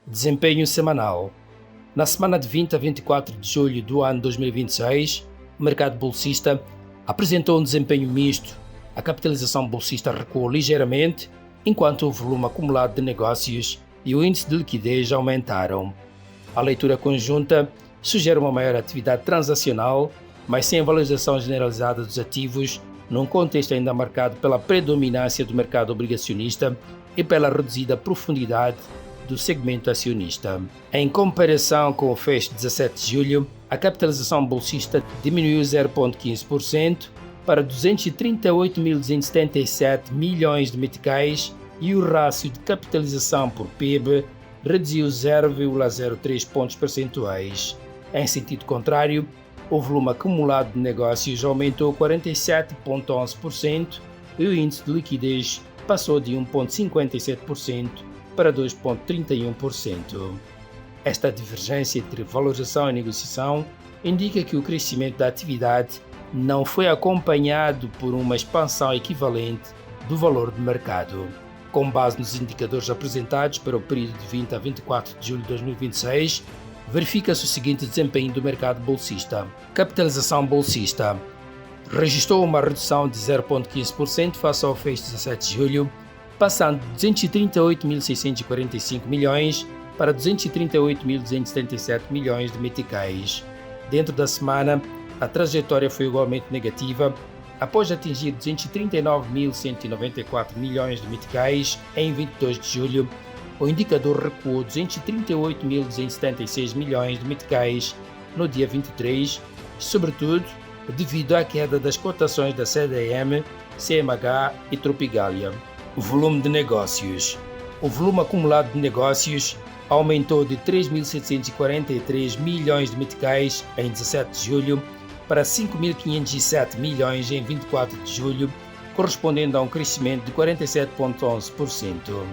Desempenho semanal. Na semana de 20 a 24 de julho do ano 2026, o mercado bolsista apresentou um desempenho misto. A capitalização bolsista recuou ligeiramente, enquanto o volume acumulado de negócios e o índice de liquidez aumentaram. A leitura conjunta sugere uma maior atividade transacional, mas sem a valorização generalizada dos ativos, num contexto ainda marcado pela predominância do mercado obrigacionista e pela reduzida profundidade do segmento acionista. Em comparação com o fecho de 17 de julho, a capitalização bolsista diminuiu 0,15% para 238.277 milhões de meticais e o rácio de capitalização por PIB reduziu 0,03 pontos percentuais. Em sentido contrário, o volume acumulado de negócios aumentou 47,11% e o índice de liquidez passou de 1,57% para 2,31%. Esta divergência entre valorização e negociação indica que o crescimento da atividade não foi acompanhado por uma expansão equivalente do valor de mercado. Com base nos indicadores apresentados para o período de 20 a 24 de julho de 2026, verifica-se o seguinte desempenho do mercado bolsista. Capitalização bolsista registrou uma redução de 0,15% face ao fecho de 17 de julho, passando de 238.645 milhões para 238.277 milhões de meticais. Dentro da semana, a trajetória foi igualmente negativa, após atingir 239.194 milhões de meticais em 22 de julho, o indicador recuou 238.276 milhões de meticais no dia 23, sobretudo devido à queda das cotações da CDM, CMH e Tropigalia. O volume de negócios. O volume acumulado de negócios aumentou de 3.743 milhões de meticais em 17 de julho para 5.507 milhões em 24 de julho, correspondendo a um crescimento de 47,11%.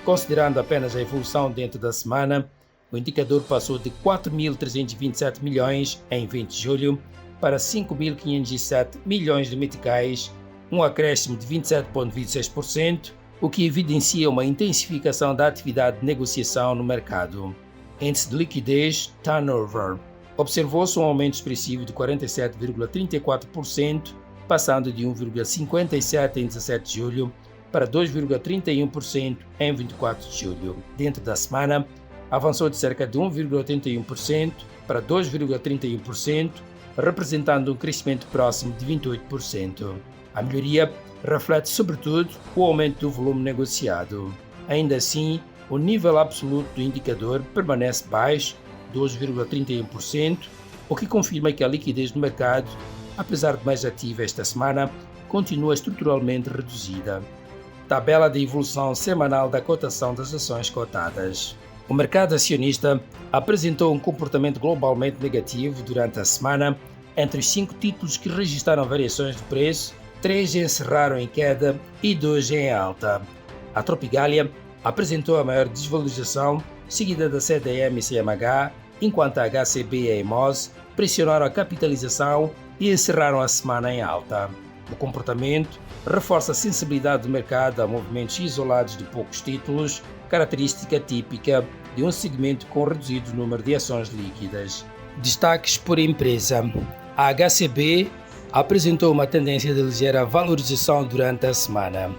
Considerando apenas a evolução dentro da semana, o indicador passou de 4.327 milhões em 20 de julho para 5.507 milhões de meticais, um acréscimo de 27,26%, o que evidencia uma intensificação da atividade de negociação no mercado. Índice de liquidez, turnover. Observou-se um aumento expressivo de 47,34%, passando de 1,57% em 17 de julho para 2,31% em 24 de julho. Dentro da semana, avançou de cerca de 1,81% para 2,31%, representando um crescimento próximo de 28%. A melhoria reflete sobretudo o aumento do volume negociado. Ainda assim, o nível absoluto do indicador permanece baixo, 12,31%, o que confirma que a liquidez do mercado, apesar de mais ativa esta semana, continua estruturalmente reduzida. Tabela de evolução semanal da cotação das ações cotadas. O mercado acionista apresentou um comportamento globalmente negativo durante a semana. Entre os 5 títulos que registraram variações de preço, 3 encerraram em queda e 2 em alta. A Tropigalia apresentou a maior desvalorização, seguida da CDM e CMH, enquanto a HCB e a EMOS pressionaram a capitalização e encerraram a semana em alta. O comportamento reforça a sensibilidade do mercado a movimentos isolados de poucos títulos, característica típica de um segmento com reduzido número de ações líquidas. Destaques por empresa. A HCB apresentou uma tendência de ligeira valorização durante a semana.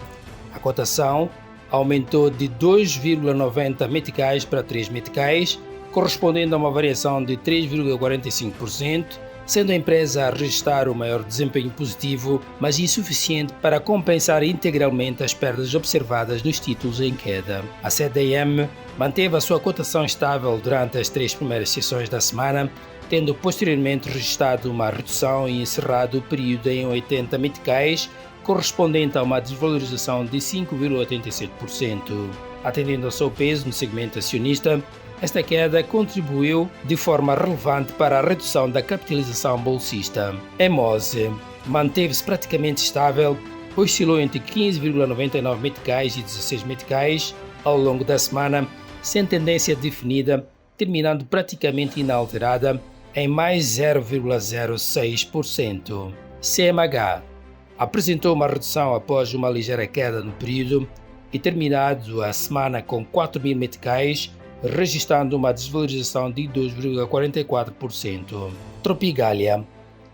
A cotação aumentou de 2,90 meticais para 3 meticais, correspondendo a uma variação de 3,45%, sendo a empresa a registrar o maior desempenho positivo, mas insuficiente para compensar integralmente as perdas observadas nos títulos em queda. A CDM manteve a sua cotação estável durante as 3 primeiras sessões da semana, tendo posteriormente registrado uma redução e encerrado o período em 80 meticais, correspondente a uma desvalorização de 5,87%. Atendendo ao seu peso no segmento acionista, esta queda contribuiu de forma relevante para a redução da capitalização bolsista. EMOS manteve-se praticamente estável, oscilou entre 15,99 meticais e 16 meticais ao longo da semana, sem tendência definida, terminando praticamente inalterada em mais 0,06%. CMH apresentou uma redução após uma ligeira queda no período e terminado a semana com 4.000 meticais, registrando uma desvalorização de 2,44%. Tropigalia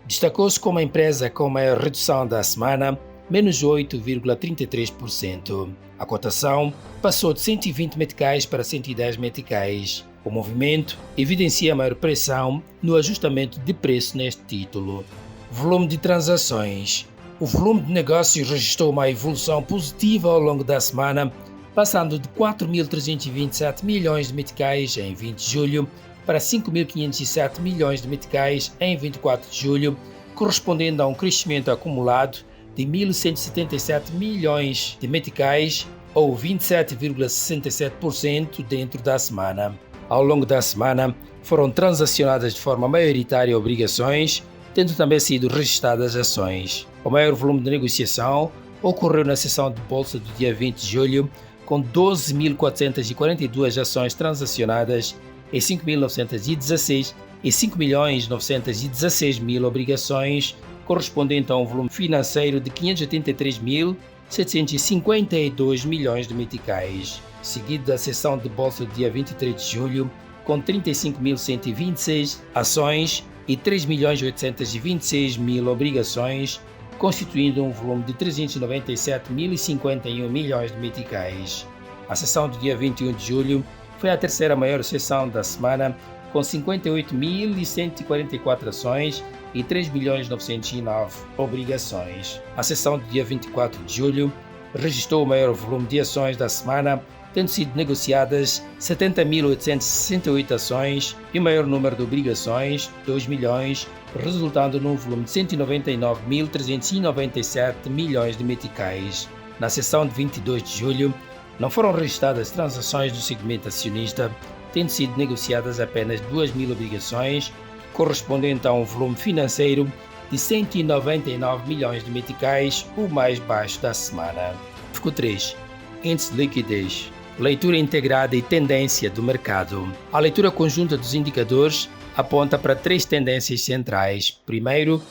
destacou-se como a empresa com maior redução da semana, menos 8,33%. A cotação passou de 120 meticais para 110 meticais. O movimento evidencia maior pressão no ajustamento de preço neste título. Volume de transações. O volume de negócios registrou uma evolução positiva ao longo da semana, passando de 4.327 milhões de meticais em 20 de julho para 5.507 milhões de meticais em 24 de julho, correspondendo a um crescimento acumulado de 1.177 milhões de meticais, ou 27,67% dentro da semana. Ao longo da semana, foram transacionadas de forma maioritária obrigações, tendo também sido registradas ações. O maior volume de negociação ocorreu na sessão de bolsa do dia 20 de julho, com 12.442 ações transacionadas e 5.916 e 5.916.000 obrigações, correspondente a um volume financeiro de 583.752 milhões de meticais, seguido da sessão de bolsa do dia 23 de julho, com 35.126 ações e 3.826.000 obrigações, constituindo um volume de 397.051 milhões de meticais. A sessão do dia 21 de julho foi a terceira maior sessão da semana, com 58.144 ações e 3.909 obrigações. A sessão do dia 24 de julho registrou o maior volume de ações da semana, tendo sido negociadas 70.868 ações e o maior número de obrigações, 2 milhões, resultando num volume de 199.397 milhões de meticais. Na sessão de 22 de julho, não foram registradas transações do segmento acionista, tendo sido negociadas apenas 2.000 obrigações, correspondente a um volume financeiro de 199 milhões de meticais, o mais baixo da semana. Ficou 3. Índice de liquidez. Leitura integrada e tendência do mercado. A leitura conjunta dos indicadores aponta para 3 tendências centrais. Primeiro,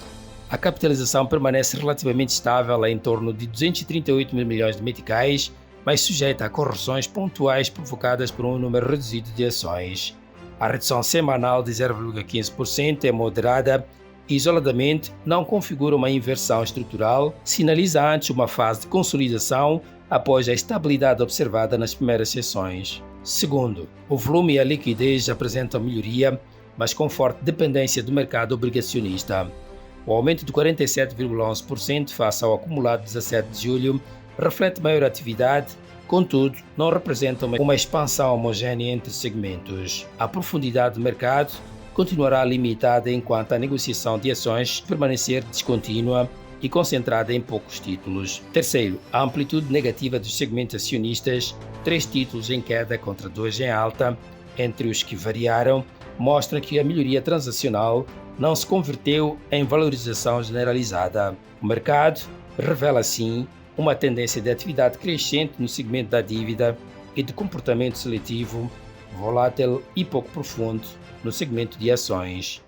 a capitalização permanece relativamente estável em torno de 238 mil milhões de meticais, mas sujeita a correções pontuais provocadas por um número reduzido de ações. A redução semanal de 0,15% é moderada e, isoladamente, não configura uma inversão estrutural, sinaliza antes uma fase de consolidação após a estabilidade observada nas primeiras sessões. Segundo, o volume e a liquidez apresentam melhoria, mas com forte dependência do mercado obrigacionista. O aumento de 47,11% face ao acumulado de 17 de julho reflete maior atividade, contudo, não representa uma expansão homogénea entre segmentos. A profundidade do mercado continuará limitada enquanto a negociação de ações permanecer descontínua e concentrada em poucos títulos. Terceiro, a amplitude negativa dos segmentos acionistas, 3 títulos em queda contra 2 em alta, entre os que variaram, mostra que a melhoria transacional não se converteu em valorização generalizada. O mercado revela, assim, uma tendência de atividade crescente no segmento da dívida e de comportamento seletivo, volátil e pouco profundo no segmento de ações.